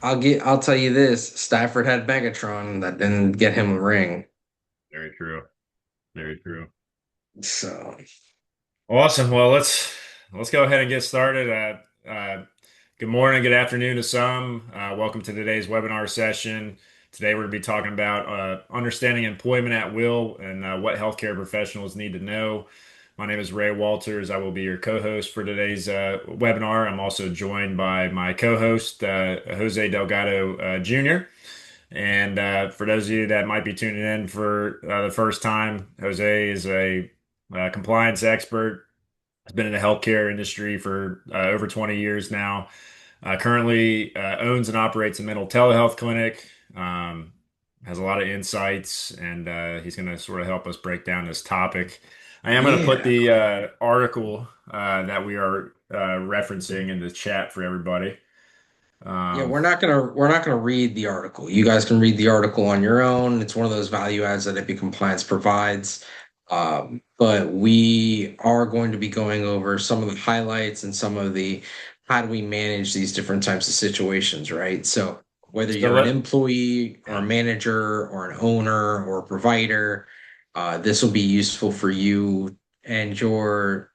I'll tell you this. Stafford had Megatron that didn't get him a ring. Very true. Very true. So Awesome. Well, let's go ahead and get started. Good morning, good afternoon to some. Welcome to today's webinar session. Today we're going to be talking about understanding employment at will and what healthcare professionals need to know. My name is Ray Walters. I will be your co-host for today's webinar. I'm also joined by my co-host, Jose Delgado Jr. And for those of you that might be tuning in for the first time, Jose is a compliance expert. Has been in the healthcare industry for over 20 years now. Currently owns and operates a mental telehealth clinic. Has a lot of insights, and he's going to sort of help us break down this topic. I am going to put yeah. the article that we are referencing in the chat for everybody. Yeah, Um, we're not gonna read the article. You guys can read the article on your own. It's one of those value adds that IP Compliance provides. But we are going to be going over some of the highlights and some of the how do we manage these different types of situations, right? So whether so you're an let employee or a yeah. manager or an owner or a provider, this will be useful for you and your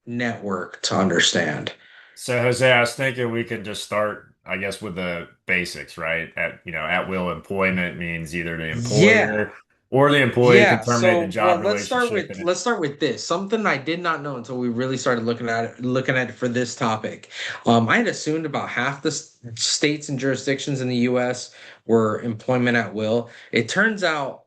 network to understand. So Jose, I was thinking we could just start, I guess, with the basics, right? At will employment means either the Yeah. employer or the employee can Yeah, terminate the so job let's start relationship, with and let's start with this. Something I did not know until we really started looking at it for this topic. I had assumed about half the states and jurisdictions in the US were employment at will. It turns out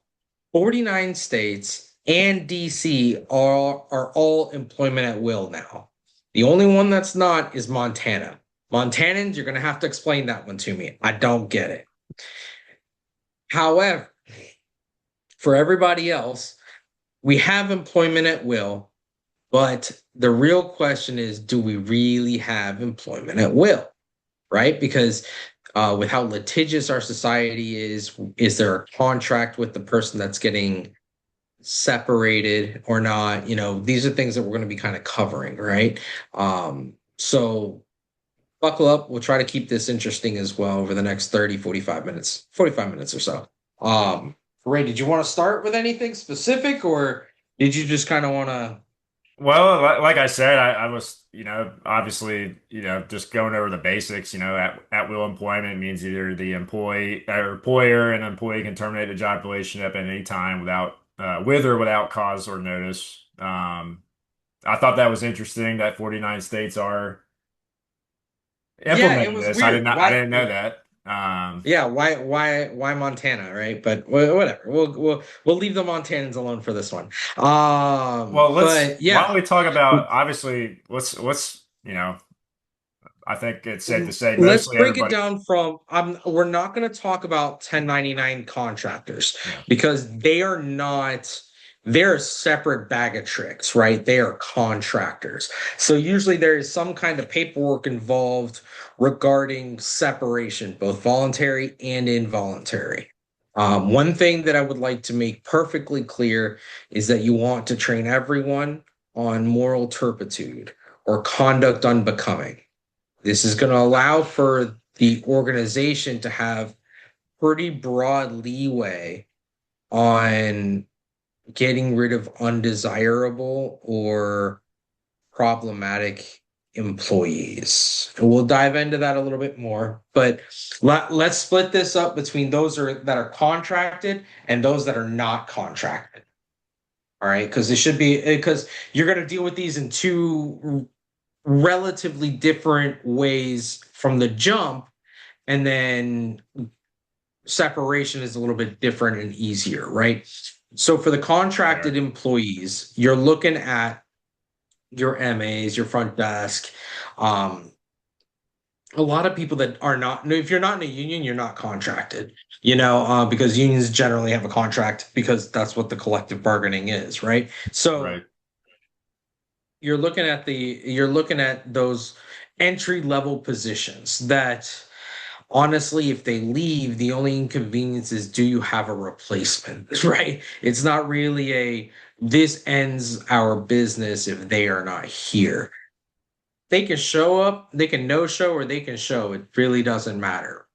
49 states and DC are all employment at will now. The only one that's not is Montana. Montanans, you're gonna have to explain that one to me. I don't get it. However, for everybody else, we have employment at will, but the real question is, do we really have employment at will? Right? Because with how litigious our society is there a contract with the person that's getting separated or not? These are things that we're going to be kind of covering, right? So buckle up. We'll try to keep this interesting as well over the next 30, 45 minutes or so. Ray, did you want to start with anything specific or did you just kind of want to? well, like I said, I was, obviously, just going over the basics. At will employment means either the employee or employer and employee can terminate a job relationship at any time with or without cause or notice. I thought that was interesting that 49 states are Yeah, it implementing was this. weird. I Why? didn't know that. Yeah, why Montana, right? But whatever. We'll leave the Montanans alone for this one. Well, But why don't yeah, we talk about, obviously, I think it's safe to say let's mostly break it everybody. down from we're not going to talk about 1099 contractors Yeah, because they're a separate bag of tricks, right? They are contractors. So usually there is some kind of paperwork involved regarding separation, both voluntary and involuntary. One thing that I would like to make perfectly clear is that you want to train everyone on moral turpitude or conduct unbecoming. This is going to allow for the organization to have pretty broad leeway on getting rid of undesirable or problematic employees. And we'll dive into that a little bit more, but let's split this up between that are contracted and those that are not contracted. All right, because it should be because you're going to deal with these in two relatively different ways from the jump, and then separation is a little bit different and easier, right? So for the contracted fair. employees, you're looking at your MAs, your front desk, um, a lot of people that are not, no, if you're not in a union, you're not contracted, because unions generally have a contract because that's what the collective bargaining is, right? So Right. you're looking at those entry level positions that honestly, if they leave, the only inconvenience is do you have a replacement, right? It's not really this ends our business if they are not here. They can show up, they can no show, or they can show. It really doesn't matter.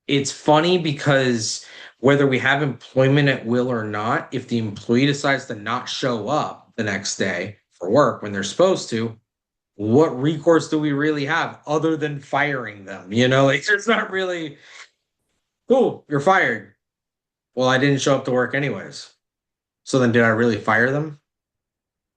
It's funny because whether we have employment at will or not, if the employee decides to not show up the next day for work when they're supposed to, what recourse do we really have other than firing them? Like it's not really cool, you're fired. Well, I didn't show up to work anyways. So then did I really fire them?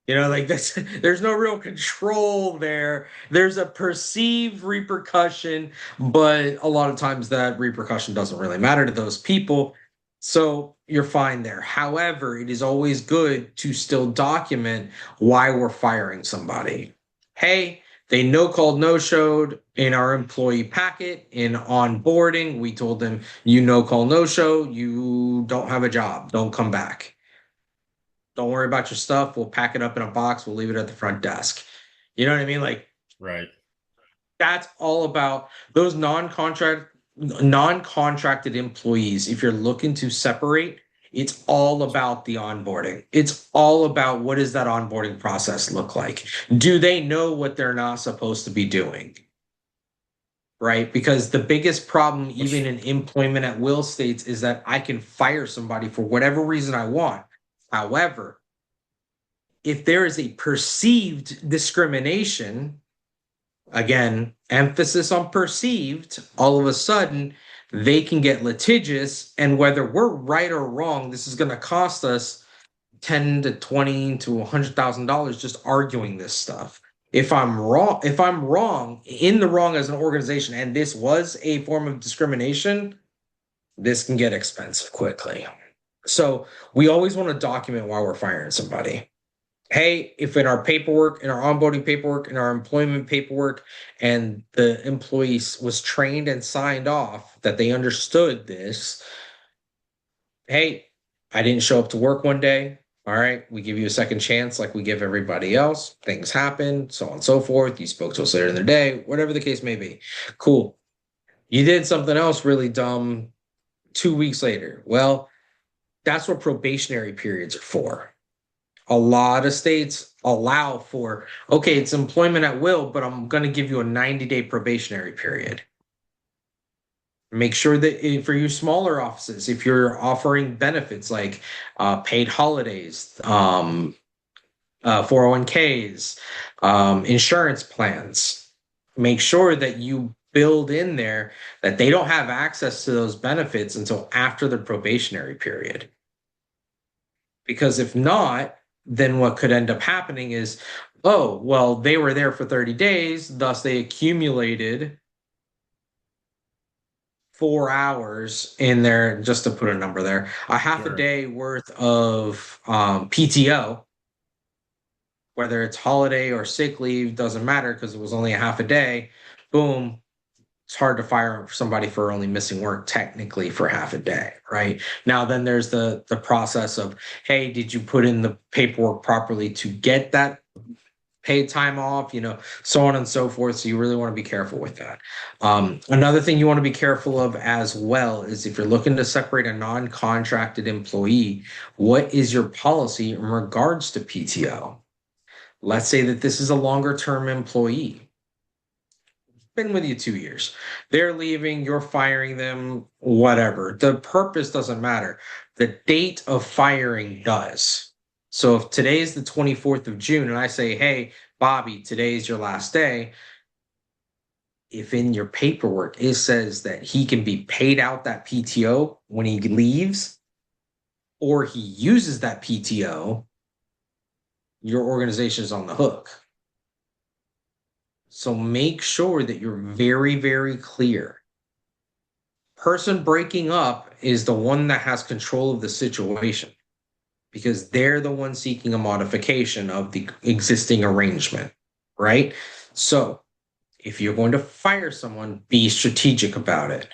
Like that's there's no real control there. There's a perceived repercussion, but a lot of times that repercussion doesn't really matter to those people. So you're fine there. However, it is always good to still document why we're firing somebody. Hey, they no called, no showed in our employee packet in onboarding. We told them, you no call, no show, you don't have a job, don't come back. Don't worry about your stuff. We'll pack it up in a box. We'll leave it at the front desk. You know what I mean? Like Right. that's all about those non-contracted employees. If you're looking to separate, it's all about the onboarding. It's all about what does that onboarding process look like? Do they know what they're not supposed to be doing? Right? Because the biggest problem, even Which, in employment at will states, is that I can fire somebody for whatever reason I want. However, if there is a perceived discrimination, again, emphasis on perceived, all of a sudden they can get litigious. And whether we're right or wrong, this is going to cost us 10 to 20 to $100,000 just arguing this stuff. If I'm wrong, in the wrong as an organization, and this was a form of discrimination, this can get expensive quickly. So we always want to document why we're firing somebody. Hey, if in our paperwork, in our onboarding paperwork, in our employment paperwork, and the employee was trained and signed off that they understood this, hey, I didn't show up to work one day. All right, we give you a second chance like we give everybody else. Things happen, so on and so forth. You spoke to us later in the day, whatever the case may be. Cool. You did something else really dumb 2 weeks later. Well, that's what probationary periods are for. A lot of states allow for, okay, it's employment at will, but I'm going to give you a 90-day probationary period. Make sure that for you smaller offices, if you're offering benefits like paid holidays, 401ks, insurance plans, make sure that you build in there that they don't have access to those benefits until after the probationary period. Because if not, then what could end up happening is, oh, well, they were there for 30 days, thus they accumulated 4 hours in there, just to put a number there, a half a sure. day worth of PTO, whether it's holiday or sick leave, doesn't matter because it was only a half a day. Boom, it's hard to fire somebody for only missing work technically for half a day, right? Now then there's the process of, hey, did you put in the paperwork properly to get that paid time off, so on and so forth. So you really want to be careful with that. Another thing you want to be careful of as well is if you're looking to separate a non-contracted employee, what is your policy in regards to PTO? Let's say that this is a longer term employee been with you 2 years. They're leaving, you're firing them, whatever. The purpose doesn't matter. The date of firing does. So if today's the 24th of June and I say, hey, Bobby, today's your last day, if in your paperwork it says that he can be paid out that PTO when he leaves or he uses that PTO, your organization is on the hook. So make sure that you're very, very clear. Person breaking up is the one that has control of the situation because they're the one seeking a modification of the existing arrangement, right? So if you're going to fire someone, be strategic about it.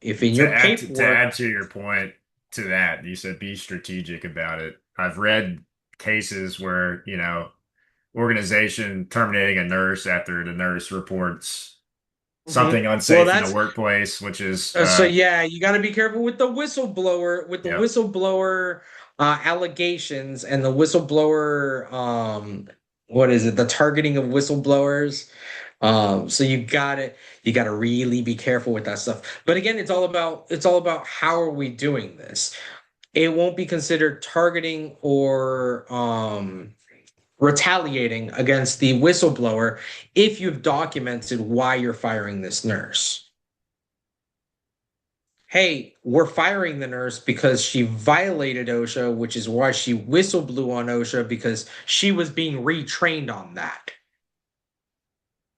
If in your To paperwork, add to your point to that, you said be strategic about it. I've read cases where, organization terminating a nurse after the nurse reports Mhm. something Well, unsafe in the that's workplace, which is so yeah, you got to be careful with the whistleblower, yep, allegations and the whistleblower what is it? The targeting of whistleblowers. So you gotta really be careful with that stuff. But again, it's all about how are we doing this? It won't be considered targeting or retaliating against the whistleblower if you've documented why you're firing this nurse. Hey, we're firing the nurse because she violated OSHA, which is why she whistle blew on OSHA because she was being retrained on that.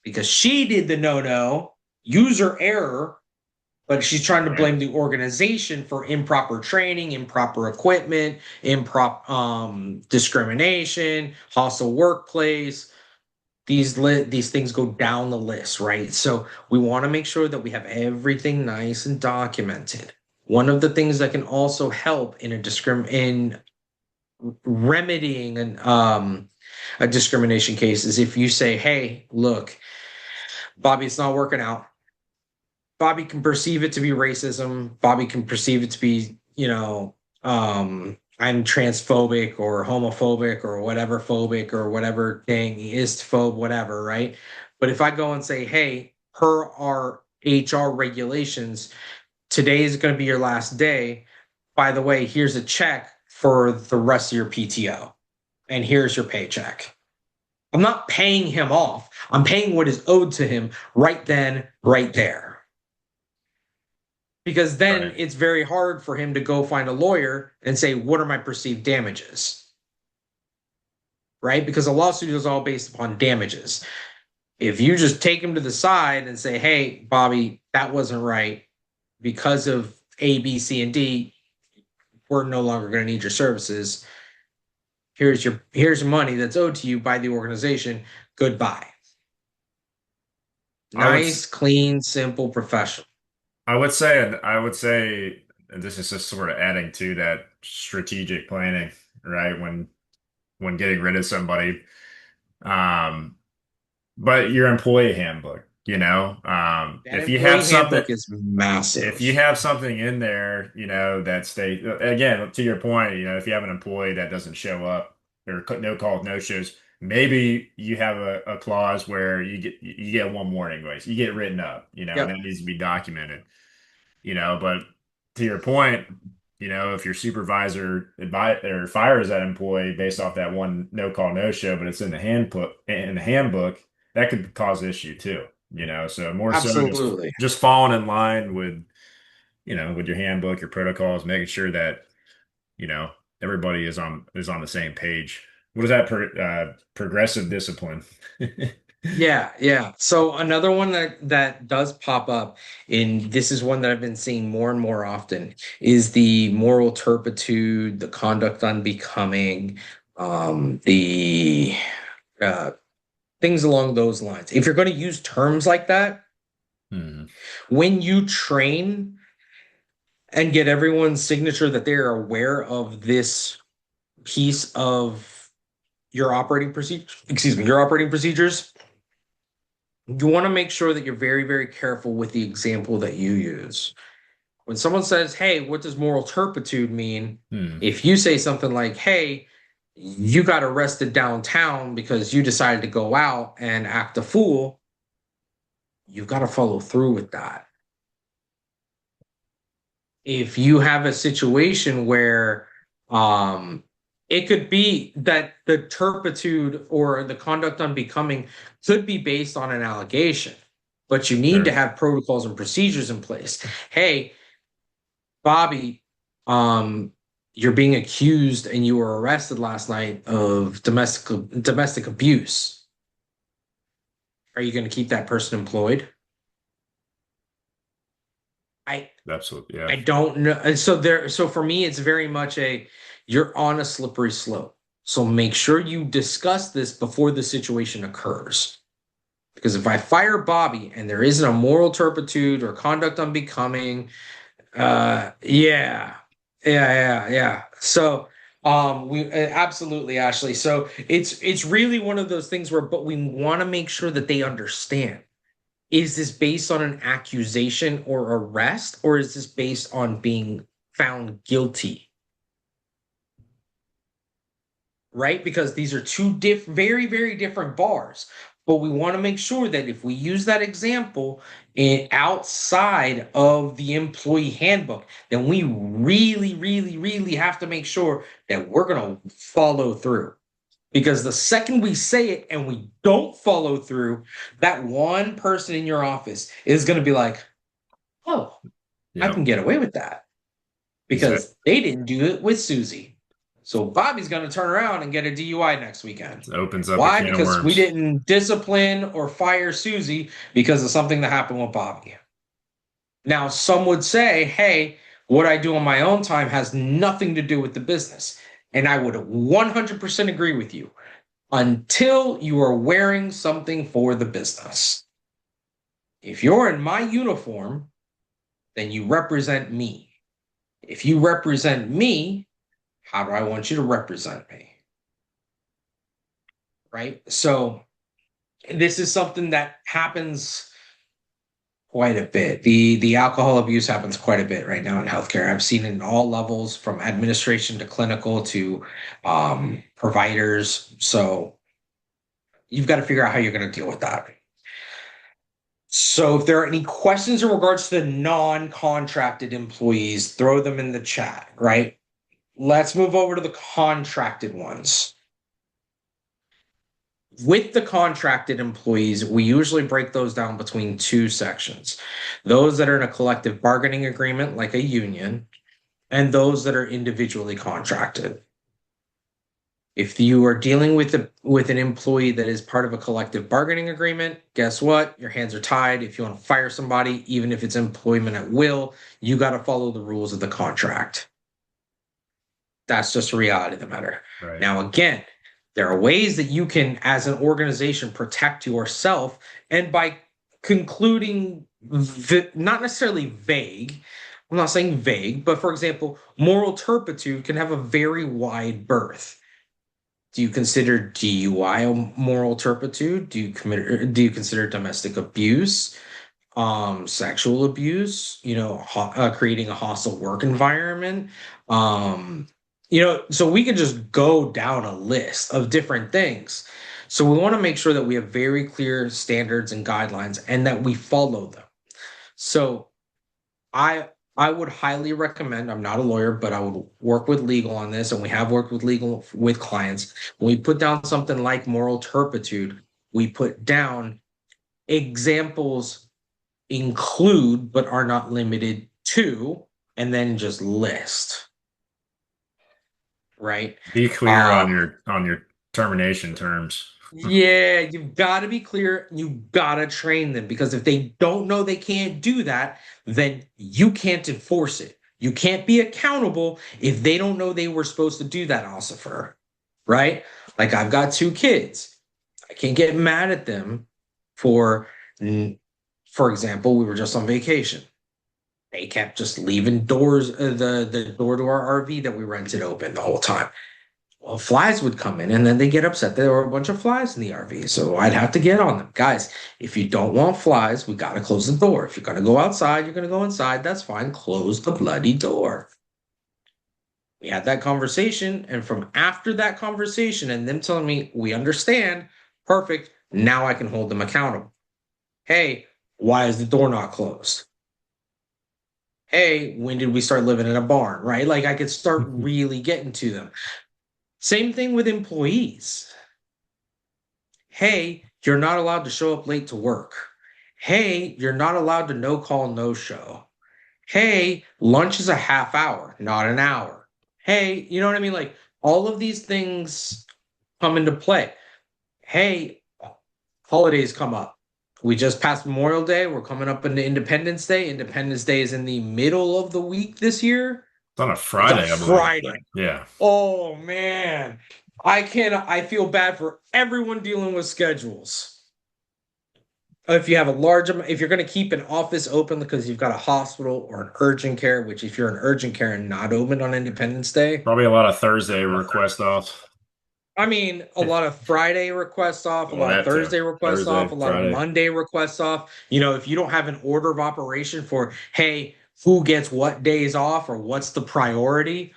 Because she did the no-no, user error, but she's trying to Right. blame the organization for improper training, improper equipment, improper discrimination, hostile workplace. These things go down the list, right? So we want to make sure that we have everything nice and documented. One of the things that can also help in in remedying a discrimination case is if you say, "Hey, look, Bobby, it's not working out." Bobby can perceive it to be racism. Bobby can perceive it to be, I'm transphobic or homophobic or whatever phobic or whatever thing is phobe, whatever, right? But if I go and say, hey, per our HR regulations, today is going to be your last day. By the way, here's a check for the rest of your PTO, and here's your paycheck. I'm not paying him off. I'm paying what is owed to him right then, right there because then Right. it's very hard for him to go find a lawyer and say, what are my perceived damages? Right? Because a lawsuit is all based upon damages. If you just take him to the side and say, hey, Bobby, that wasn't right because of A, B, C, and D, we're no longer going to need your services. Here's your money that's owed to you by the organization. Goodbye. I would Nice, clean, simple, professional. I would say, and this is just sort of adding to that strategic planning, right? When getting rid of somebody. Um, but your employee handbook, That employee handbook is if you massive. have something in there, that state again, to your point, if you have an employee that doesn't show up or no calls, no shows, maybe you have a clause where you get one more anyways. You get written up, and Yep. that needs to be documented. But to your point, if your supervisor or fires that employee based off that one no call no show, but it's in the handbook, that could cause issue too. So more so Absolutely. just falling in line with your handbook, your protocols, making sure that you know everybody is on the same page. What is that progressive discipline? Yeah, yeah. So another one that does pop up, and this is one that I've been seeing more and more often, is the moral turpitude, the conduct unbecoming, the uh, things along those lines. If you're going to use terms like that, Hmm. when you train and get everyone's signature that they're aware of this piece of your operating procedure, excuse me, your operating procedures, you want to make sure that you're very, very careful with the example that you use. When someone says, hey, what does moral turpitude mean? Hmm. If you say something like, hey, you got arrested downtown because you decided to go out and act a fool, you've got to follow through with that. If you have a situation where um, it could be that the turpitude or the conduct unbecoming could be based on an allegation, but you need to Sure. have protocols and procedures in place. Hey, Bobby, um, you're being accused and you were arrested last night of domestic abuse. Are you going to keep that person employed? I Absolutely. I Yeah. don't know. And so for me, it's very much you're on a slippery slope. So make sure you discuss this before the situation occurs. Because if I fire Bobby and there isn't a moral turpitude or conduct unbecoming, yeah, yeah. So, we absolutely, Ashley. So it's really one of those things where, but we want to make sure that they understand. Is this based on an accusation or arrest, or is this based on being found guilty? right? Because these are very, very different bars. But we want to make sure that if we use that example outside of the employee handbook, then we really, really, really have to make sure that we're going to follow through. Because the second we say it and we don't follow through, that one person in your office is going to be like, oh, I Yep. can get away with that Exactly. because they didn't do it with Susie. So Bobby's going to turn around and get a DUI next weekend. It opens up a Why? can of Because we worms. didn't discipline or fire Susie because of something that happened with Bobby. Now, some would say, hey, what I do on my own time has nothing to do with the business. And I would 100% agree with you until you are wearing something for the business. If you're in my uniform, then you represent me. If you represent me, how do I want you to represent me? Right? So this is something that happens quite a bit. The alcohol abuse happens quite a bit right now in healthcare. I've seen it in all levels, from administration to clinical to providers. So you've got to figure out how you're going to deal with that. So if there are any questions in regards to the non-contracted employees, throw them in the chat, right? Let's move over to the contracted ones. With the contracted employees, we usually break those down between two sections. Those that are in a collective bargaining agreement, like a union, and those that are individually contracted. If you are dealing with an employee that is part of a collective bargaining agreement, guess what? Your hands are tied. If you want to fire somebody, even if it's employment at will, you got to follow the rules of the contract. That's just a reality of the matter. Right. Now, again, there are ways that you can, as an organization, protect yourself. And by concluding, not necessarily vague, I'm not saying vague, but for example, moral turpitude can have a very wide berth. Do you consider DUI a moral turpitude? Do you consider domestic abuse, sexual abuse, creating a hostile work environment? Um, so we can just go down a list of different things. So we want to make sure that we have very clear standards and guidelines and that we follow them. So I I would highly recommend, I'm not a lawyer, but I would work with legal on this, and we have worked with legal with clients. When we put down something like moral turpitude, we put down examples include but are not limited to, and then just list, right? Be clear Um, on your termination terms. Yeah, you've got to be clear. You've got to train them because if they don't know they can't do that, then you can't enforce it. You can't be accountable if they don't know they were supposed to do that, Ossifer, right? Like I've got two kids. I can't get mad at them for, for example, we were just on vacation. They kept just leaving doors, the door to our RV that we rented open the whole time. Well, flies would come in and then they get upset. There were a bunch of flies in the RV. So I'd have to get on them. Guys, if you don't want flies, we got to close the door. If you're going to go outside, you're going to go inside. That's fine. Close the bloody door. We had that conversation. And from after that conversation and them telling me, we understand, perfect. Now I can hold them accountable. Hey, why is the door not closed? Hey, when did we start living in a barn? Right? Like I could start really getting to them. Same thing with employees. Hey, you're not allowed to show up late to work. Hey, you're not allowed to no call, no show. Hey, lunch is a half hour, not an hour. Hey, you know what I mean? Like all of these things come into play. Hey, holidays come up. We just passed Memorial Day. We're coming up into Independence Day. Independence Day is in the middle of the week this year. It's on a It's a Friday, I believe. Friday. Yeah. Oh man. I feel bad for everyone dealing with schedules. If you have a large amount, if you're going to keep an office open because you've got a hospital or an urgent care, which if you're an urgent care and not open on Independence Day, Probably a lot of Thursday request off. I mean, a lot of Friday requests off, a Well, lot of that too. Thursday requests off, Thursday, a lot of Friday. Monday requests off. If you don't have an order of operation for, hey, who gets what days off or what's the priority,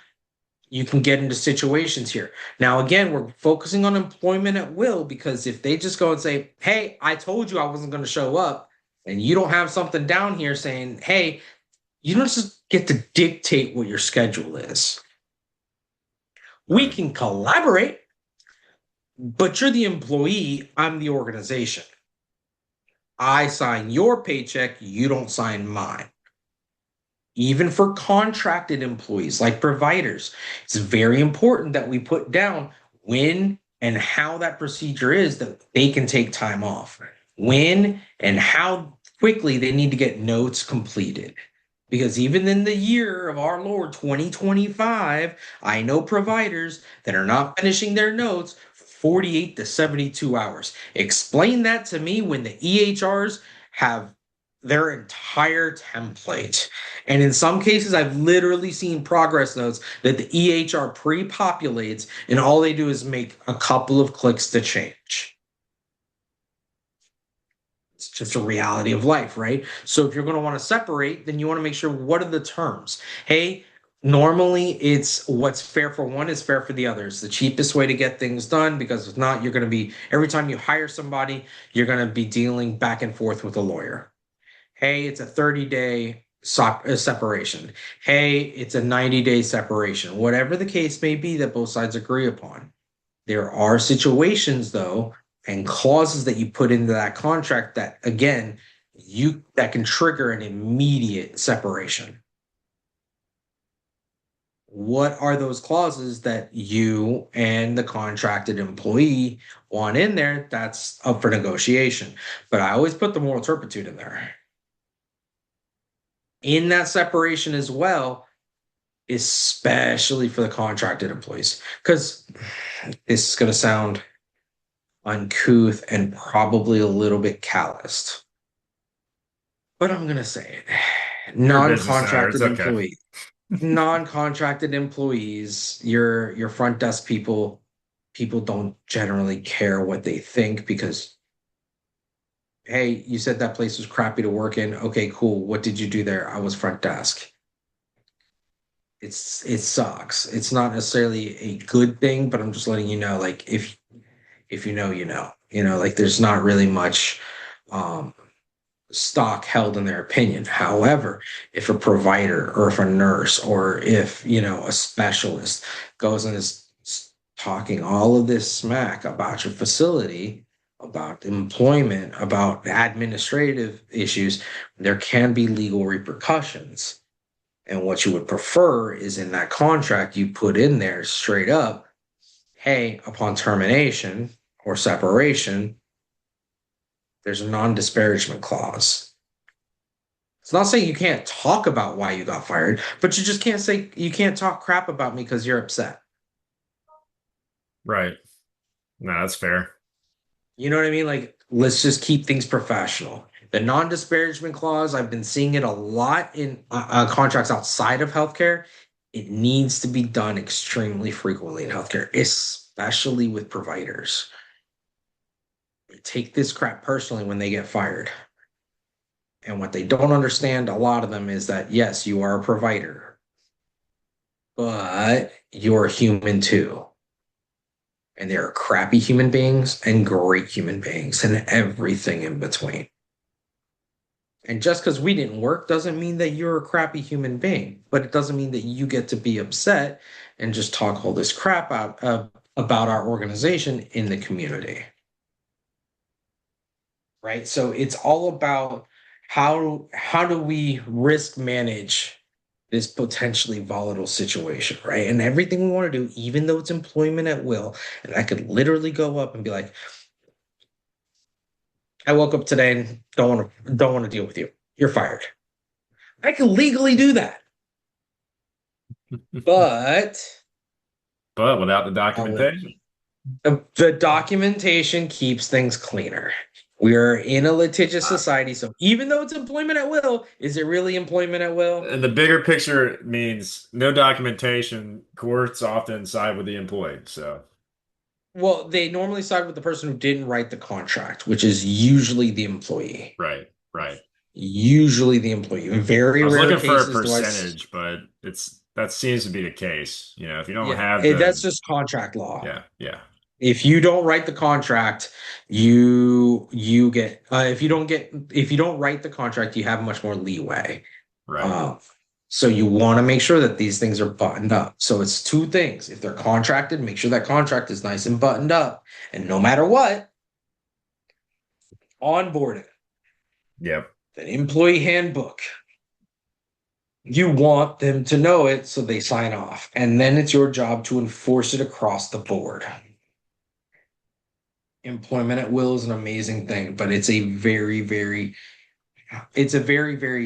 you can get into situations here. Now, again, we're focusing on employment at will because if they just go and say, hey, I told you I wasn't going to show up, and you don't have something down here saying, hey, you don't just get to dictate what your schedule is. We Right. can collaborate, but you're the employee, I'm the organization. I sign your paycheck, you don't sign mine. Even for contracted employees like providers, it's very important that we put down when and how that procedure is that they can take time off, when and how quickly they need to get notes completed. Because even in the year of our Lord 2025, I know providers that are not finishing their notes for 48 to 72 hours. Explain that to me when the EHRs have their entire template. And in some cases, I've literally seen progress notes that the EHR pre-populates and all they do is make a couple of clicks to change. It's just a reality of life, right? So if you're going to want to separate, then you want to make sure what are the terms? Hey, normally it's what's fair for one is fair for the other. It's the cheapest way to get things done because if not, you're going to be every time you hire somebody, you're going to be dealing back and forth with a lawyer. Hey, it's a 30-day separation. Hey, it's a 90-day separation. Whatever the case may be that both sides agree upon. There are situations though and clauses that you put into that contract that again, you that can trigger an immediate separation. What are those clauses that you and the contracted employee want in there? That's up for negotiation. But I always put the moral turpitude in there. In that separation as well, especially for the contracted employees, because this is going to sound uncouth and probably a little bit calloused, but I'm going to say it. You're a business owner. It's Non-contracted okay. employees, non-contracted employees, your front desk people, people don't generally care what they think because, hey, you said that place was crappy to work in. Okay, cool. What did you do there? I was front desk. It sucks. It's not necessarily a good thing, but I'm just letting you know, like if you know, you know. You know, like there's not really much um stock held in their opinion. However, if a provider or if a nurse or if, a specialist goes and is talking all of this smack about your facility, about employment, about administrative issues, there can be legal repercussions. And what you would prefer is in that contract, you put in there straight up, hey, upon termination or separation, there's a non-disparagement clause. It's not saying you can't talk about why you got fired, but you just can't say you can't talk crap about me because you're upset. Right. No, that's fair. You know what I mean? Like, let's just keep things professional. The non-disparagement clause, I've been seeing it a lot in contracts outside of healthcare. It needs to be done extremely frequently in healthcare, especially with providers. They take this crap personally when they get fired. And what they don't understand, a lot of them, is that yes, you are a provider, but you're human too. And there are crappy human beings and great human beings and everything in between. And just because we didn't work doesn't mean that you're a crappy human being, but it doesn't mean that you get to be upset and just talk all this crap out about our organization in the community. Right? So it's all about how do we risk manage this potentially volatile situation, right? And everything we want to do, even though it's employment at will, and I could literally go up and be like, I woke up today and don't want to deal with you. You're fired. I can legally do that. But But without the however, documentation. the documentation keeps things cleaner. We are in a litigious Uh, society, so even though it's employment at will, is it really employment at will? and the bigger picture means no documentation. Courts often side with the employee. So, Well, they normally side with the person who didn't write the contract, which is usually the employee. right, right. Usually the employee. In very I was rare looking for a cases do I. percentage, but it's that seems to be the case. You know, if you don't Yeah, have the that's just contract law. yeah, yeah, If you don't write the contract, you get if you don't write the contract, you have much more leeway. right. Um, so you want to make sure that these things are buttoned up. So it's two things. If they're contracted, make sure that contract is nice and buttoned up. And no matter what, onboarding, Yep. an employee handbook. You want them to know it so they sign off. And then it's your job to enforce it across the board. Employment at will is an amazing thing, but it's a very, very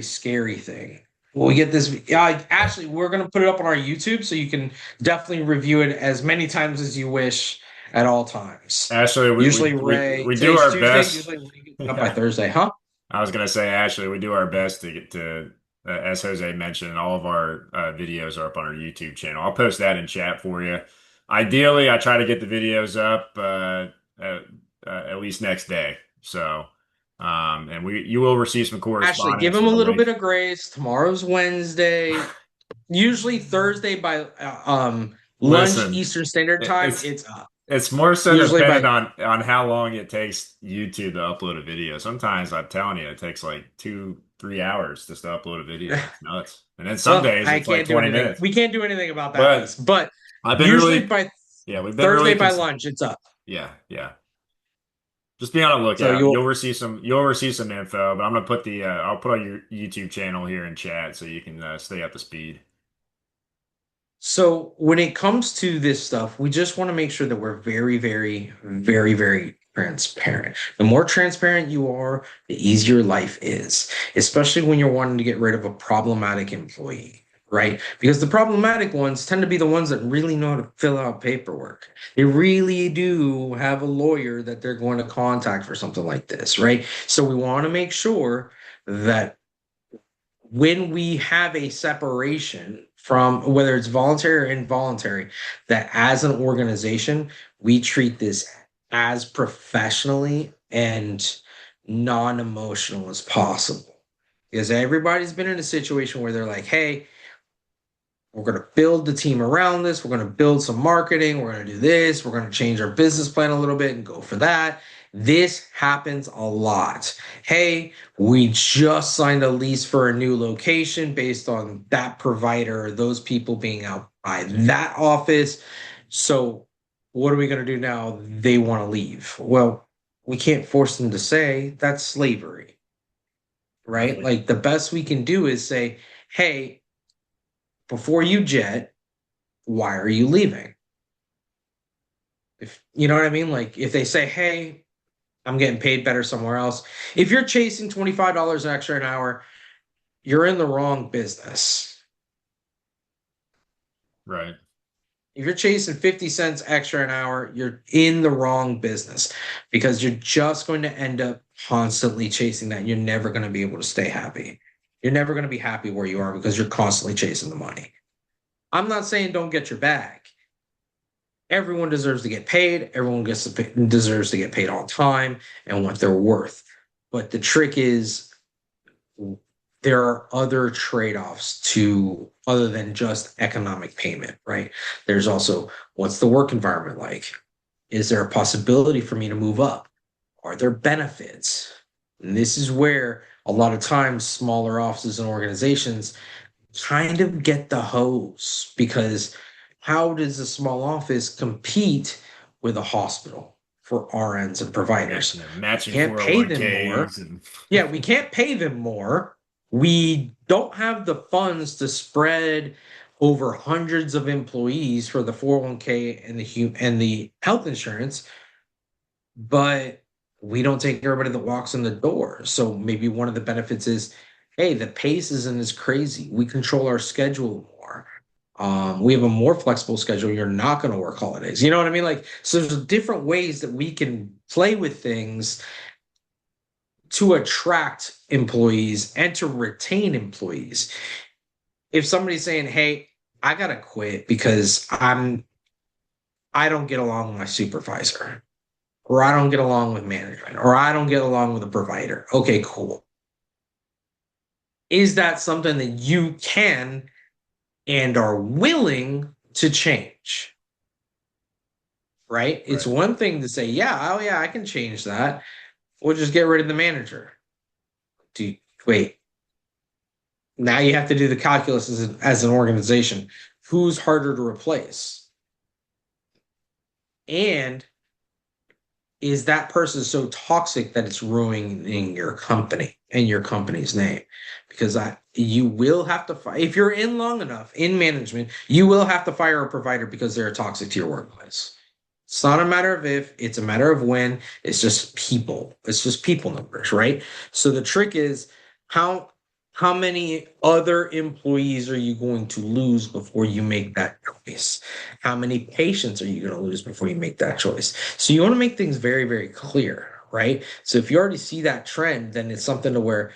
scary thing. Well, we get this. Actually, we're going to put it up on our YouTube so you can definitely review it as many times as you wish at all times. Ashley, Usually, Ray, we do today's our Tuesday. best. Usually, Ray gets it up by Yeah. Thursday, huh? I was gonna say, Ashley, we do our best to get to, as Jose mentioned, all of our videos are up on our YouTube channel. I'll post that in chat for you. Ideally, I try to get the videos up at least next day. So, and you will receive some Actually, give correspondence him a with a little bit link. of grace. Tomorrow's Wednesday. Usually Thursday by lunch Listen, Eastern Standard it- Time, it's it's up. it's more so Usually by dependent on how long it takes YouTube to upload a video. Sometimes I'm telling you, it takes like 2, 3 hours just to upload a video. It's nuts. And then some well, days I it's like can't do 20 anything. minutes. We can't do anything about that But piece. But I've been usually really, by yeah, we've been Thursday really, by lunch, it's up. yeah, yeah. Just be on the So lookout. you'll You'll receive some info, but I'm gonna put I'll put on your YouTube channel here in chat so you can stay up to speed. So when it comes to this stuff, we just want to make sure that we're very, very, very, very transparent. The more transparent you are, the easier life is, especially when you're wanting to get rid of a problematic employee, right? Because the problematic ones tend to be the ones that really know how to fill out paperwork. They really do have a lawyer that they're going to contact for something like this, right? So we want to make sure that when we have a separation from whether it's voluntary or involuntary, that as an organization, we treat this as professionally and non emotional as possible. Because everybody's been in a situation where they're like, hey, we're going to build the team around this. We're going to build some marketing. We're going to do this. We're going to change our business plan a little bit and go for that. This happens a lot. Hey, we just signed a lease for a new location based on that provider, those people being out by that office. So, what are we going to do now? They want to leave. Well, we can't force them to say that's slavery, right? Right. Like the best we can do is say, hey, before you jet, why are you leaving? If you know what I mean, like if they say, "Hey, I'm getting paid better somewhere else," if you're chasing $25 extra an hour, you're in the wrong business. Right. If you're chasing 50 cents extra an hour, you're in the wrong business because you're just going to end up constantly chasing that. You're never going to be able to stay happy. You're never going to be happy where you are because you're constantly chasing the money. I'm not saying don't get your bag. Everyone deserves to get paid. Everyone deserves to get paid on time and what they're worth. But the trick is there are other trade-offs to other than just economic payment, right? There's also what's the work environment like? Is there a possibility for me to move up? Are there benefits? And this is where a lot of times smaller offices and organizations kind of get the hose because how does a small office compete with a hospital for RNs and providers? We Matching can't pay them more. 401ks and Yeah, we can't pay them more. We don't have the funds to spread over hundreds of employees for the 401k and the health insurance, but we don't take everybody that walks in the door. So maybe one of the benefits is, hey, the pace isn't as crazy. We control our schedule more. We have a more flexible schedule. You're not going to work holidays. You know what I mean? Like, so there's different ways that we can play with things to attract employees and to retain employees. If somebody's saying, hey, I gotta quit because I don't get along with my supervisor, or I don't get along with management, or I don't get along with a provider. Okay, cool. Is that something that you can and are willing to change, right? It's Right. one thing to say, yeah, oh yeah, I can change that. We'll just get rid of the manager. Do you, wait, now you have to do the calculus as an organization. Who's harder to replace? And is that person so toxic that it's ruining your company and your company's name? Because you will have to fire if you're in long enough in management, you will have to fire a provider because they're toxic to your workplace. It's not a matter of if, it's a matter of when. It's just people. It's just people numbers, right? So the trick is how how many other employees are you going to lose before you make that choice? How many patients are you going to lose before you make that choice? So you want to make things very, very clear, right? So if you already see that trend, then it's something to where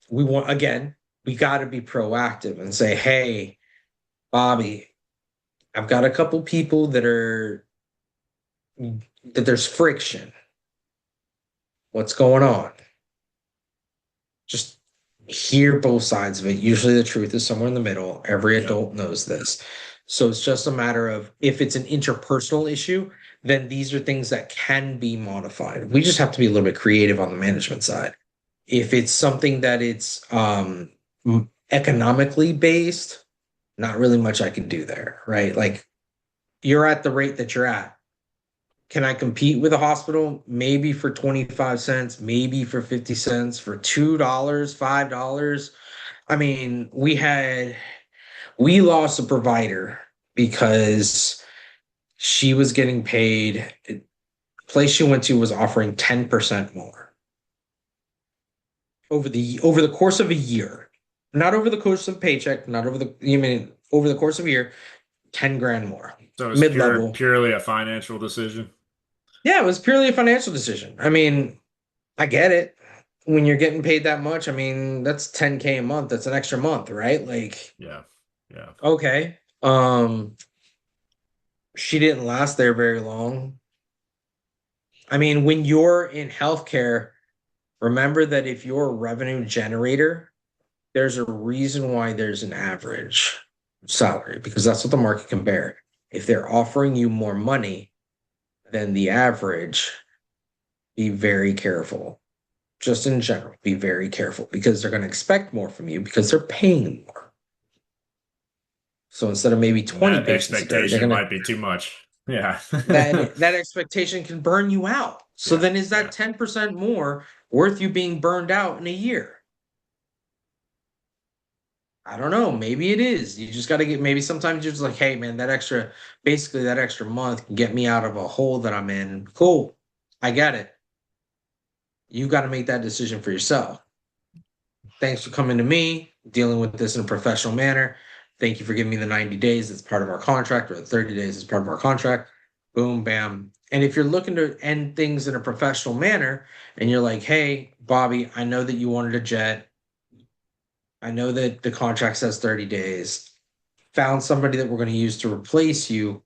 we got to be proactive and say, hey, Bobby, I've got a couple people that there's friction. What's going on? Just hear both sides of it. Usually the truth is somewhere in the middle. Every Yep. adult knows this. So it's just a matter of if it's an interpersonal issue, then these are things that can be modified. We just have to be a little bit creative on the management side. If it's something that it's economically based, not really much I can do there, right? Like you're at the rate that you're at. Can I compete with a hospital? Maybe for 25 cents, maybe for 50 cents, for $2, $5. I mean, we lost a provider because she was getting paid. The place she went to was offering 10% more over the course of a year. Not over the course of a paycheck, not over the you mean over the course of a year, 10 grand more. So it's Mid-level. purely a financial decision. Yeah, it was purely a financial decision. I mean, I get it. When you're getting paid that much, I mean, that's 10K a month. That's an extra month, right? Like, Yeah. Yeah. okay. She didn't last there very long. I mean, when you're in healthcare, remember that if you're a revenue generator, there's a reason why there's an average salary because that's what the market can bear. If they're offering you more money than the average, be very careful. Just in general, be very careful because they're going to expect more from you because they're paying more. So instead of maybe And 20 that patients a day, they're expectation going to might be too much. Yeah. that expectation can burn you out. So Yeah. then is that Yeah. 10% more worth you being burned out in a year? I don't know. Maybe it is. You just got to get maybe sometimes you're just like, hey man, basically that extra month can get me out of a hole that I'm in. Cool. I get it. You got to make that decision for yourself. Thanks for coming to me, dealing with this in a professional manner. Thank you for giving me the 90 days. It's part of our contract, or the 30 days is part of our contract. Boom, bam. And if you're looking to end things in a professional manner and you're like, hey, Bobby, I know that you wanted a jet. I know that the contract says 30 days. Found somebody that we're going to use to replace you,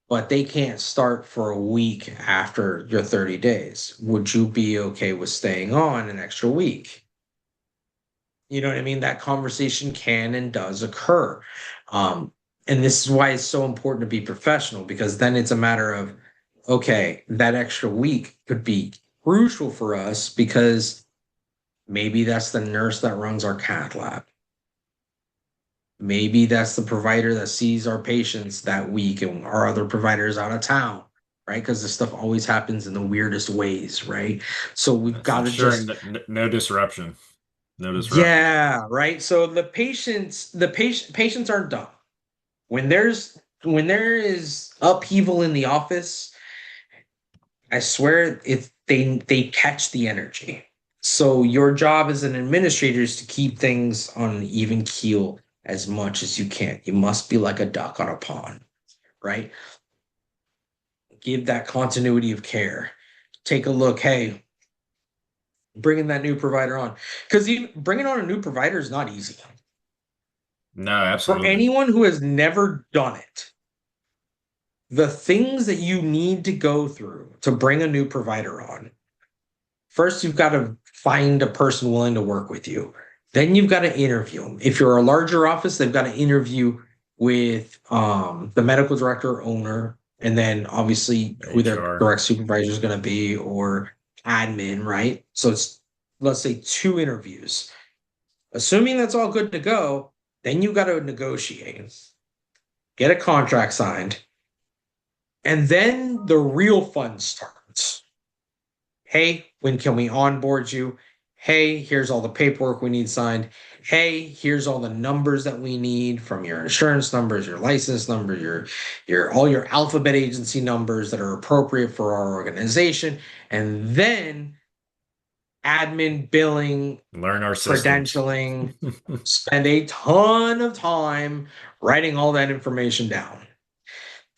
but they can't start for a week after your 30 days. Would you be okay with staying on an extra week? You know what I mean? That conversation can and does occur. And this is why it's so important to be professional because then it's a matter of, okay, that extra week could be crucial for us because maybe that's the nurse that runs our cath lab. Maybe that's the provider that sees our patients that week and our other providers out of town, right? Because this stuff always happens in the weirdest ways, right? So we've That's got to ensuring just that no disruption. No disruption. yeah, right. So the patients aren't dumb. When there is upheaval in the office, I swear they catch the energy. So your job as an administrator is to keep things on an even keel as much as you can. You must be like a duck on a pond, right? Give that continuity of care. Take a look. Hey, bringing that new provider on because bringing on a new provider is not easy. No, For absolutely. anyone who has never done it, the things that you need to go through to bring a new provider on. First, you've got to find a person willing to work with you. Then you've got to interview them. If you're a larger office, they've got to interview with the medical director or owner, and then obviously who their HR. direct supervisor is going to be or admin, right? So it's, let's say, two interviews. Assuming that's all good to go, then you got to negotiate, get a contract signed, and then the real fun starts. Hey, when can we onboard you? Hey, here's all the paperwork we need signed. Hey, here's all the numbers that we need from your insurance numbers, your license number, your all your alphabet agency numbers that are appropriate for our organization. And then admin, billing, Learn our systems. credentialing, spend a ton of time writing all that information down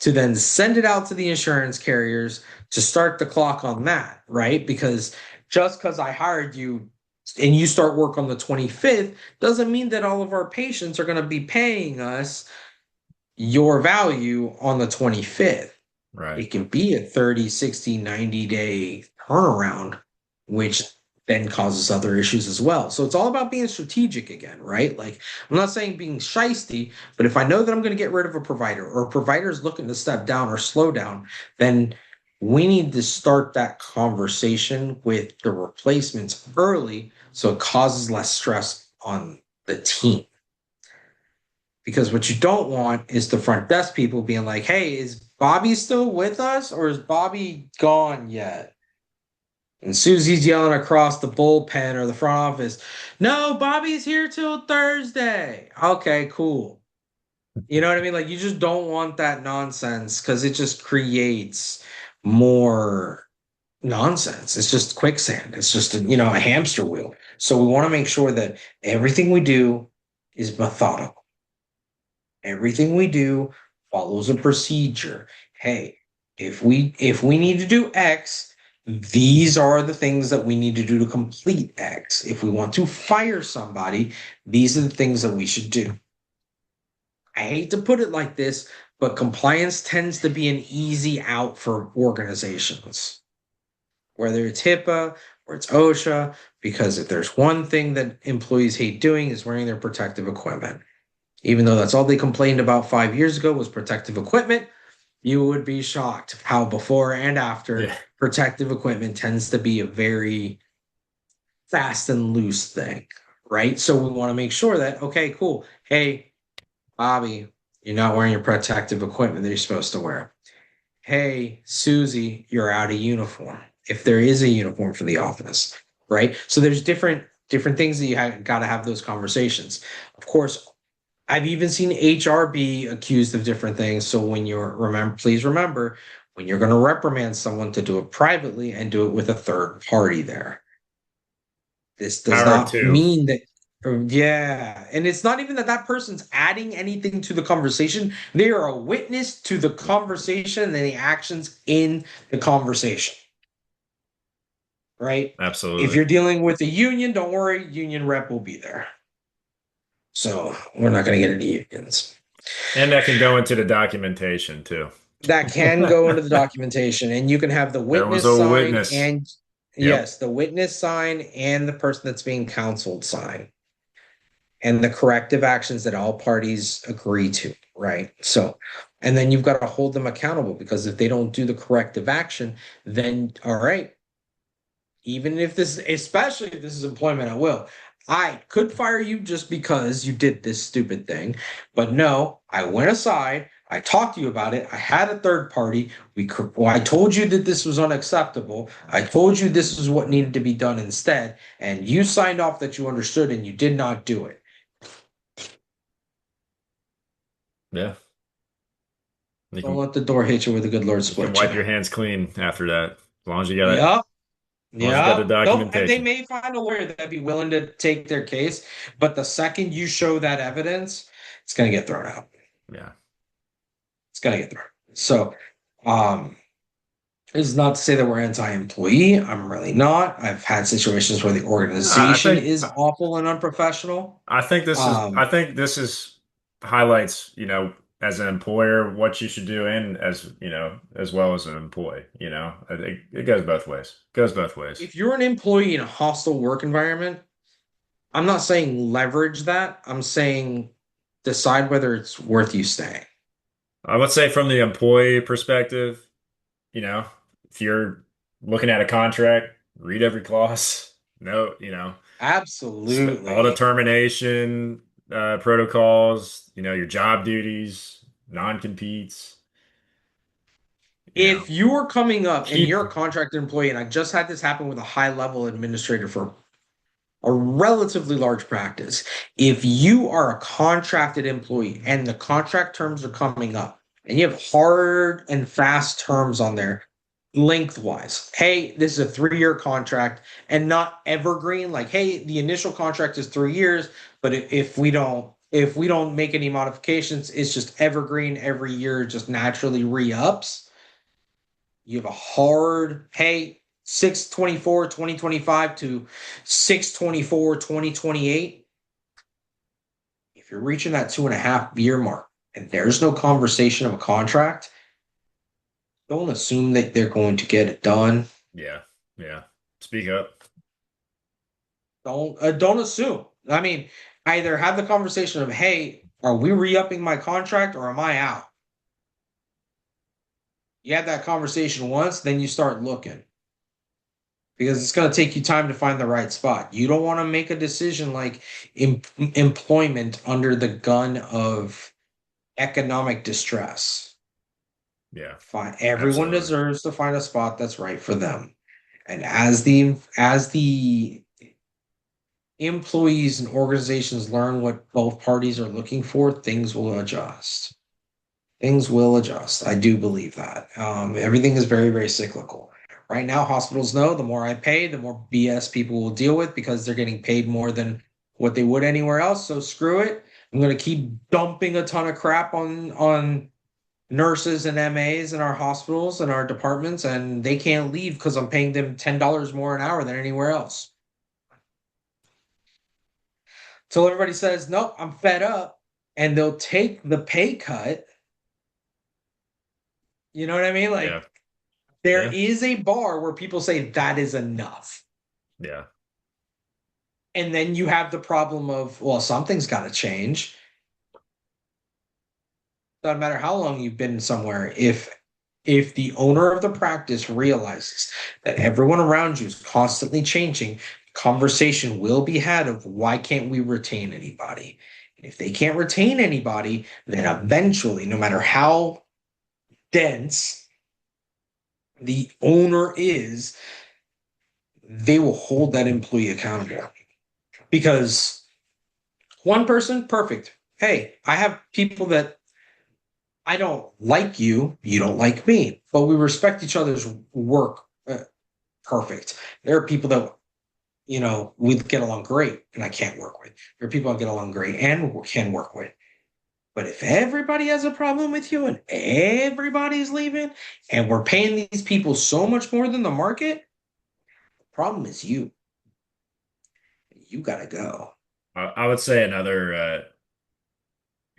to then send it out to the insurance carriers to start the clock on that, right? Because just because I hired you and you start work on the 25th doesn't mean that all of our patients are going to be paying us your value on the 25th. Right. It can be a 30, 60, 90-day turnaround, which then causes other issues as well. So it's all about being strategic again, right? Like, I'm not saying being shisty, but if I know that I'm going to get rid of a provider or a provider is looking to step down or slow down, then we need to start that conversation with the replacements early so it causes less stress on the team. Because what you don't want is the front desk people being like, hey, is Bobby still with us or is Bobby gone yet? And Susie's yelling across the bullpen or the front office, no, Bobby's here till Thursday. Okay, cool. You know what I mean? Like, you just don't want that nonsense because it just creates more nonsense. It's just quicksand. It's just, a hamster wheel. So we want to make sure that everything we do is methodical. Everything we do follows a procedure. Hey, if we need to do X, these are the things that we need to do to complete X. If we want to fire somebody, these are the things that we should do. I hate to put it like this, but compliance tends to be an easy out for organizations, whether it's HIPAA or it's OSHA, because if there's one thing that employees hate doing is wearing their protective equipment. Even though that's all they complained about 5 years ago was protective equipment, you would be shocked how before and after Yeah. protective equipment tends to be a very fast and loose thing, right? So we want to make sure that, okay, cool. Hey, Bobby, you're not wearing your protective equipment that you're supposed to wear. Hey, Susie, you're out of uniform. If there is a uniform for the office, right? So there's different things that got to have those conversations. Of course, I've even seen HR be accused of different things. So please remember when you're going to reprimand someone to do it privately and do it with a third party there. This does Power of not two. mean that, yeah. And it's not even that that person's adding anything to the conversation. They are a witness to the conversation and the actions in the conversation, right? If Absolutely. you're dealing with a union, don't worry, union rep will be there. So we're not going to get any unions. And that can go into the documentation too. That can go into the documentation, and you can have the There was witness a sign witness. and Yep. yes, the witness sign and the person that's being counseled sign and the corrective actions that all parties agree to, right? So, and then you've got to hold them accountable because if they don't do the corrective action, then all right, even if this, especially if this is employment at will, I could fire you just because you did this stupid thing. But no, I went aside. I talked to you about it. I had a third party. Well, I told you that this was unacceptable. I told you this is what needed to be done instead. And you signed off that you understood and you did not do it. Yeah. You Don't can let the door hit you with a good Lord you can split you. wipe your hands clean after that. As long as you got it, as Yep. long as you got the Yep. They documentation. may find a lawyer that'd be willing to take their case, but the second you show that evidence, it's going to get thrown out. Yeah. It's got to get through. So, um, this is not to say that we're anti-employee. I'm really not. I've had situations where the I organization think is awful and unprofessional. I Um, think this is highlights, as an employer what you should do and as well as an employee, I think it goes both ways. Goes both ways. if you're an employee in a hostile work environment, I'm not saying leverage that. I'm saying decide whether it's worth you staying. I would say from the employee perspective, you know, if you're looking at a contract, read every clause. No, all the Absolutely. termination protocols, your job duties, non-competes, If you are coming up and keep, you're a contracted employee, and I just had this happen with a high level administrator for a relatively large practice, if you are a contracted employee and the contract terms are coming up and you have hard and fast terms on there lengthwise, hey, this is a 3 year contract and not evergreen, like, hey, the initial contract is 3 years, but if we don't make any modifications, it's just evergreen every year, just naturally re-ups. You have a hard, hey, 6/24/2025 to 6/24/2028. If you're reaching that 2.5 year mark and there's no conversation of a contract, don't assume that they're going to get it done. yeah, yeah. Speak up. Don't assume. I mean, either have the conversation of, hey, are we re-upping my contract or am I out? You have that conversation once, then you start looking, because it's going to take you time to find the right spot. You don't want to make a decision like employment under the gun of economic distress. Yeah, Fine. Everyone absolutely. deserves to find a spot that's right for them. And as the employees and organizations learn what both parties are looking for, things will adjust. Things will adjust. I do believe that. Everything is very, very cyclical. Right now, hospitals know the more I pay, the more BS people will deal with because they're getting paid more than what they would anywhere else. So screw it. I'm going to keep dumping a ton of crap on nurses and MAs in our hospitals and our departments, and they can't leave because I'm paying them $10 more an hour than anywhere else. Till everybody says, nope, I'm fed up, and they'll take the pay cut. You know what I mean? Yeah, Like, there yeah, is a bar where people say that is enough. yeah, And then you have the problem of, well, something's got to change. Doesn't matter how long you've been somewhere. If the owner of the practice realizes that everyone around you is constantly changing, conversation will be had of why can't we retain anybody? And if they can't retain anybody, then eventually, no matter how dense the owner is, they will hold that employee accountable. Because one person, perfect. Hey, I have people that I don't like you, you don't like me, but we respect each other's work. Perfect. There are people that, we get along great and I can't work with. There are people I get along great and can work with. But if everybody has a problem with you and everybody's leaving and we're paying these people so much more than the market, the problem is you. You got to go. I would say another, I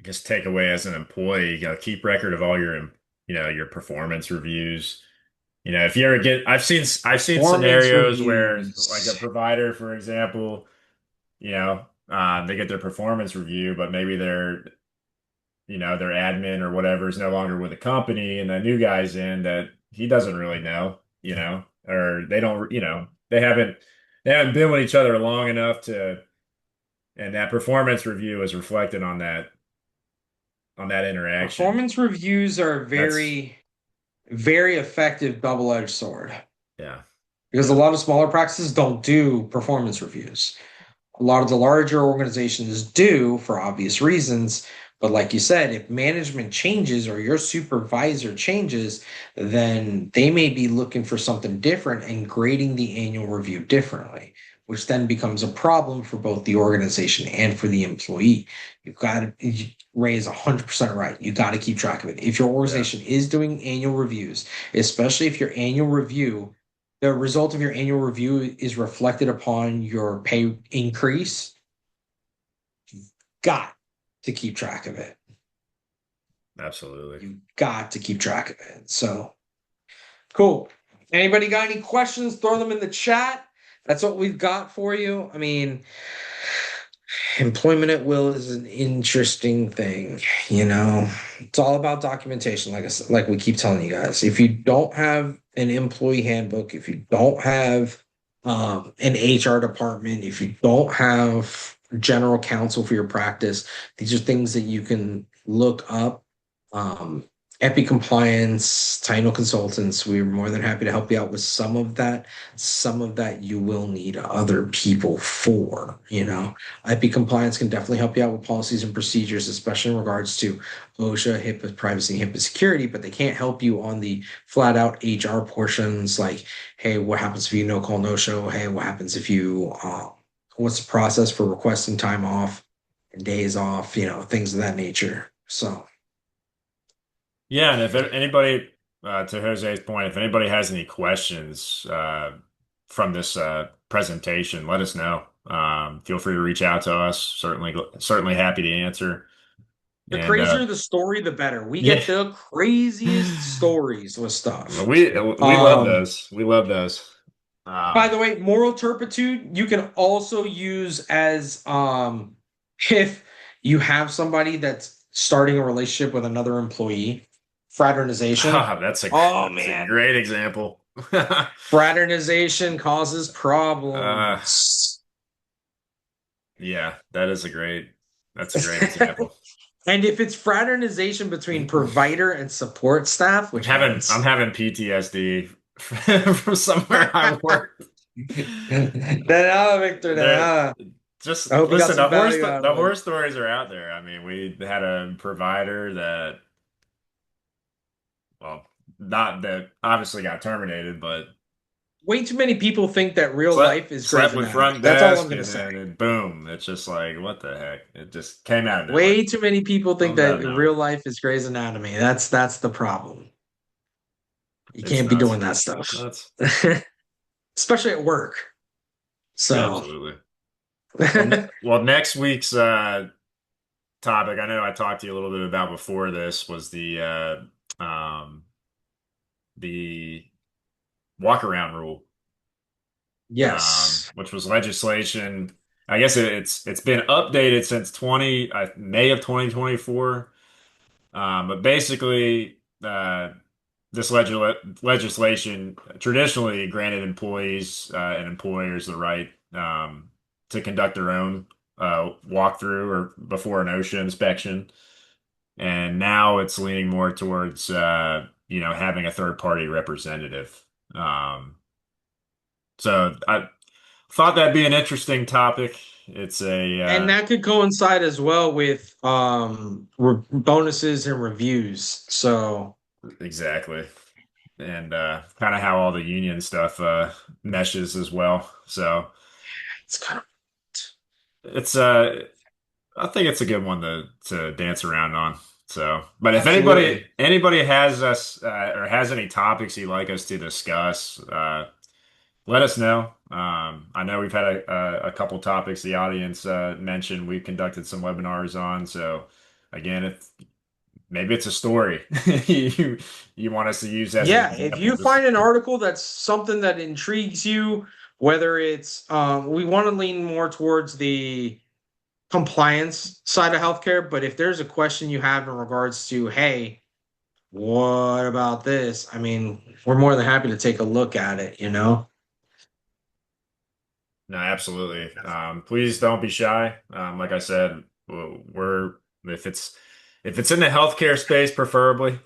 guess, takeaway as an employee, keep record of all your performance reviews. If you ever I've seen Performance scenarios where like a reviews. provider, for example, they get their performance review, but maybe their admin or whatever is no longer with the company, and a new guy's in that he doesn't really know, or they don't, they haven't been with each other long enough and that performance review is reflected on that interaction. Performance reviews are That's very, very effective double-edged sword yeah, because a yeah, lot of smaller practices don't do performance reviews. A lot of the larger organizations do for obvious reasons. But like you said, if management changes or your supervisor changes, then they may be looking for something different and grading the annual review differently, which then becomes a problem for both the organization and for the employee. You've got to, Ray is 100% right. You got to keep track of it. If your yeah, organization is doing annual reviews, especially if your annual review the result of your annual review is reflected upon your pay increase, got to keep track of it. absolutely. You got to keep track of it. So cool. Anybody got any questions? Throw them in the chat. That's what we've got for you. I mean, Employment at will is an interesting thing, you know. It's all about documentation, like I said, like we keep telling you guys. If you don't have an employee handbook, if you don't have an HR department, if you don't have general counsel for your practice, these are things that you can look up. Um, Epi compliance, title consultants, we're more than happy to help you out with some of that. Some of that you will need other people for, you know. IP compliance can definitely help you out with policies and procedures, especially in regards to OSHA, HIPAA, privacy, HIPAA security, but they can't help you on the flat out HR portions like, hey, what happens if you no call, no show? Hey, what happens if you, what's the process for requesting time off and days off, you know, things of that nature. So Yeah, and if anybody, to Jose's point, if anybody has any questions from this presentation, let us know. Feel free to reach out to us. Certainly happy to answer. the And crazier the story, the better. We yeah, get the craziest stories with stuff. we love Um, those. We love those. By Um, the way, moral turpitude you can also use as if you have somebody that's starting a relationship with another employee, fraternization. Oh that's a man, great example. fraternization causes Uh, problems. yeah, that's a great example. And if it's fraternization between provider and support staff, which I'm happens. having PTSD from somewhere I work. Then Victor, then There, I just hope you got listen. some value out The of it. horror stories are out there. I mean, we had a provider that, well, not that obviously got terminated, but Way too many people think that real life is Grey's slept with Anatomy. front That's all I'm desk, gonna and say. then boom, it's just like what the heck? It just came out of nowhere. Way too many people think Comes out of that nowhere. real life is Grey's Anatomy. That's the problem. You It's can't be nuts. doing that stuff, Nuts. especially at work. So, Absolutely. Well, next week's topic, I know I talked to you a little bit about before this, was the walk around rule, yes, which was legislation. I guess it's been updated since May of 2024. But basically, this legislation traditionally granted employees and employers the right to conduct their own walkthrough or before an OSHA inspection. And now it's leaning more towards having a third party representative. Um, so I thought that'd be an interesting topic. It's a and that could coincide as well with bonuses and reviews. So exactly, and kind of how all the union stuff meshes as well. So it's kind of it's I think it's a good one to dance around on. So, but if absolutely. anybody has us or has any topics you'd like us to discuss, let us know. I know we've had a couple topics the audience mentioned. We've conducted some webinars on. So, again, if maybe it's a story you you want us to use as an Yeah, if example, you just find an article that's something that intrigues you, whether it's we want to lean more towards the compliance side of healthcare, but if there's a question you have in regards to, hey, what about this? I mean, we're more than happy to take a look at it, you know? no, absolutely. Please don't be shy. Like I said, we're if it's in the healthcare space, preferably,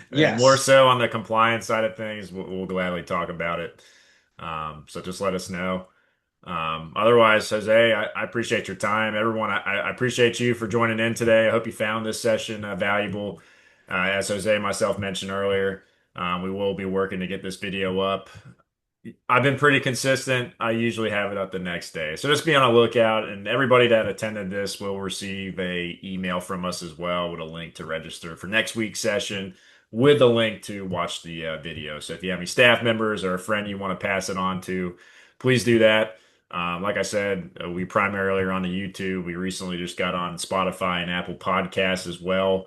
and more Yes. so on the compliance side of things, we'll gladly talk about it. So just let us know. Otherwise, Jose, I appreciate your time. Everyone, I appreciate you for joining in today. I hope you found this session valuable. As Jose and myself mentioned earlier, we will be working to get this video up. I've been pretty consistent. I usually have it up the next day. So just be on a lookout, and everybody that attended this will receive a email from us as well with a link to register for next week's session with a link to watch the video. So if you have any staff members or a friend you want to pass it on to, please do that. Like I said, we primarily are on the YouTube. We recently just got on Spotify and Apple Podcasts as well,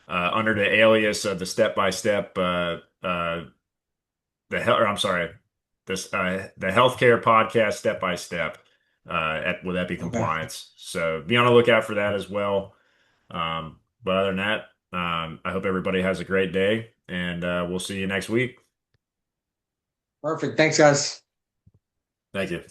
under the alias of the Step by Step the hell, or I'm sorry, this the healthcare podcast step by step. with EPI Okay. compliance. So be on the lookout for that as well. But other than that, I hope everybody has a great day, and we'll see you next week. Perfect. Thanks, guys. Thank you.